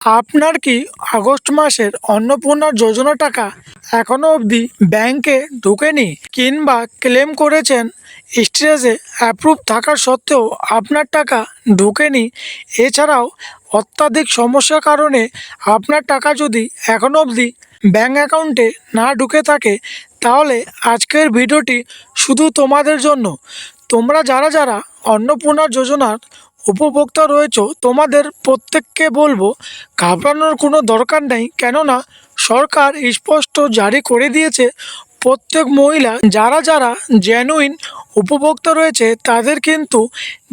আপনার কি আগস্ট মাসের অন্নপূর্ণা যোজনা টাকা এখনো অবধি ব্যাংকে ঢোকেনি কিংবা ক্লেম করেছেন, স্টেজে অ্যাপ্রুভ থাকার সত্ত্বেও আপনার টাকা ঢোকেনি? এছাড়াও অত্যাধিক সমস্যার কারণে আপনার টাকা যদি এখনো অবধি ব্যাংক অ্যাকাউন্টে না ঢুকে থাকে, তাহলে আজকের ভিডিওটি শুধু তোমাদের জন্য। তোমরা যারা যারা অন্নপূর্ণা যোজনার উপভোক্তা রয়েছো, তোমাদের প্রত্যেককে বলবো ঘাবড়ানোর কোনো দরকার নেই। কেননা সরকার স্পষ্ট জারি করে দিয়েছে, প্রত্যেক মহিলা যারা যারা জেনুইন উপভোক্তা রয়েছে তাদের কিন্তু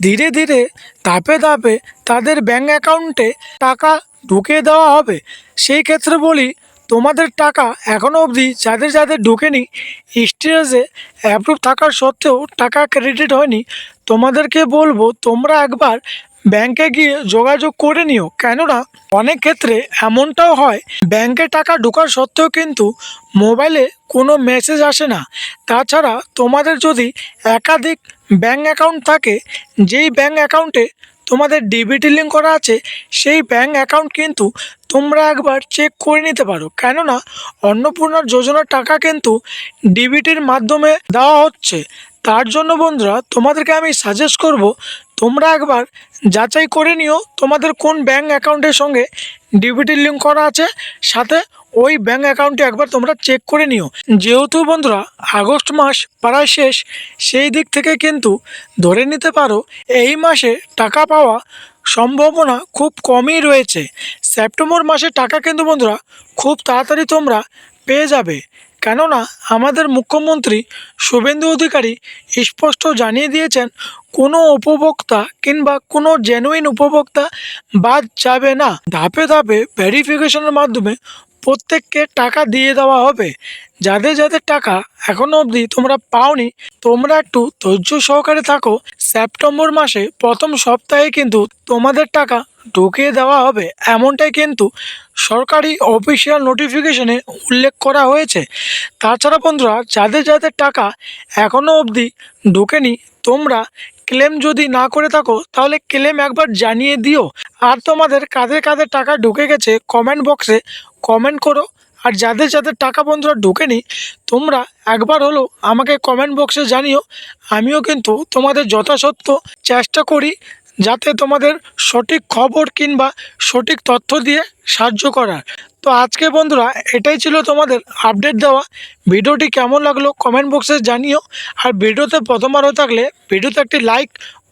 ধীরে ধীরে ধাপে ধাপে তাদের ব্যাঙ্ক অ্যাকাউন্টে টাকা ঢুকিয়ে দেওয়া হবে। সেই ক্ষেত্রে বলি, তোমাদের টাকা এখনও অবধি যাদের যাদের ঢোকেনি, স্টেজে অ্যাপ্রুভ থাকার সত্ত্বেও টাকা ক্রেডিট হয়নি, তোমাদেরকে বলবো তোমরা একবার ব্যাংকে গিয়ে যোগাযোগ করে নিও। কেননা অনেক ক্ষেত্রে এমনটাও হয়, ব্যাংকে টাকা ঢোকার সত্ত্বেও কিন্তু মোবাইলে কোনো মেসেজ আসে না। তাছাড়া তোমাদের যদি একাধিক ব্যাংক অ্যাকাউন্ট থাকে, যেই ব্যাংক অ্যাকাউন্টে তোমাদের ডিবিটি লিঙ্ক করা আছে, সেই ব্যাংক অ্যাকাউন্ট কিন্তু তোমরা একবার চেক করে নিতে পারো। কেননা অন্নপূর্ণার যোজনার টাকা কিন্তু ডিবিটির মাধ্যমে দেওয়া হচ্ছে। তার জন্য বন্ধুরা, তোমাদেরকে আমি সাজেস্ট করব তোমরা একবার যাচাই করে নিও তোমাদের কোন ব্যাংক অ্যাকাউন্টের সঙ্গে ডিবিটি লিঙ্ক করা আছে, সাথে ওই ব্যাংক অ্যাকাউন্টে একবার তোমরা চেক করে নিও। যেহেতু বন্ধুরা আগস্ট মাস প্রায় শেষ, সেই দিক থেকে কিন্তু ধরে নিতে পারো এই মাসে টাকা পাওয়া সম্ভাবনা খুব কমই রয়েছে। সেপ্টেম্বর মাসে টাকা কিন্তু বন্ধুরা খুব তাড়াতাড়ি তোমরা পেয়ে যাবে। কেননা আমাদের মুখ্যমন্ত্রী শুভেন্দু অধিকারী স্পষ্ট জানিয়ে দিয়েছেন, কোনো উপভোক্তা কিংবা কোনো জেনুইন উপভোক্তা বাদ যাবে না। ধাপে ধাপে ভেরিফিকেশনের মাধ্যমে প্রত্যেককে টাকা দিয়ে দেওয়া হবে। যাদের যাদের টাকা এখনো অবধি তোমরা পাওনি, তোমরা একটু ধৈর্য সহকারে থাকো। সেপ্টেম্বর মাসে প্রথম সপ্তাহে কিন্তু তোমাদের টাকা ঢুকিয়ে দেওয়া হবে, এমনটাই কিন্তু সরকারি অফিসিয়াল নোটিফিকেশনে উল্লেখ করা হয়েছে। তাছাড়া বন্ধুরা, যাদের যাদের টাকা এখনও অবধি ঢোকেনি, তোমরা ক্লেম যদি না করে থাকো তাহলে ক্লেম একবার জানিয়ে দিও। আর তোমাদের কাদের কাদের টাকা ঢুকে গেছে কমেন্ট বক্সে কমেন্ট করো। আর যাদের যাদের টাকা বন্ধুরা ঢোকেনি, তোমরা একবার হলো আমাকে কমেন্ট বক্সে জানিও। আমিও কিন্তু তোমাদের যথাসত্ত্ব চেষ্টা করি যাতে তোমাদের সঠিক খবর কিংবা সঠিক তথ্য দিয়ে সাহায্য করার। তো আজকে বন্ধুরা এটাই ছিল তোমাদের আপডেট দেওয়া। ভিডিওটি কেমন লাগলো কমেন্ট বক্সে জানিও। আর ভিডিওতে প্রথমবার হয়ে থাকলে ভিডিওতে একটি লাইক,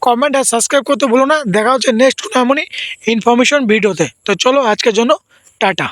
কমেন্ট আর সাবস্ক্রাইব করতে ভুলো না। দেখা হচ্ছে নেক্সট কোনো এমনই ইনফরমেশন ভিডিওতে। তো চলো আজকের জন্য টাটা।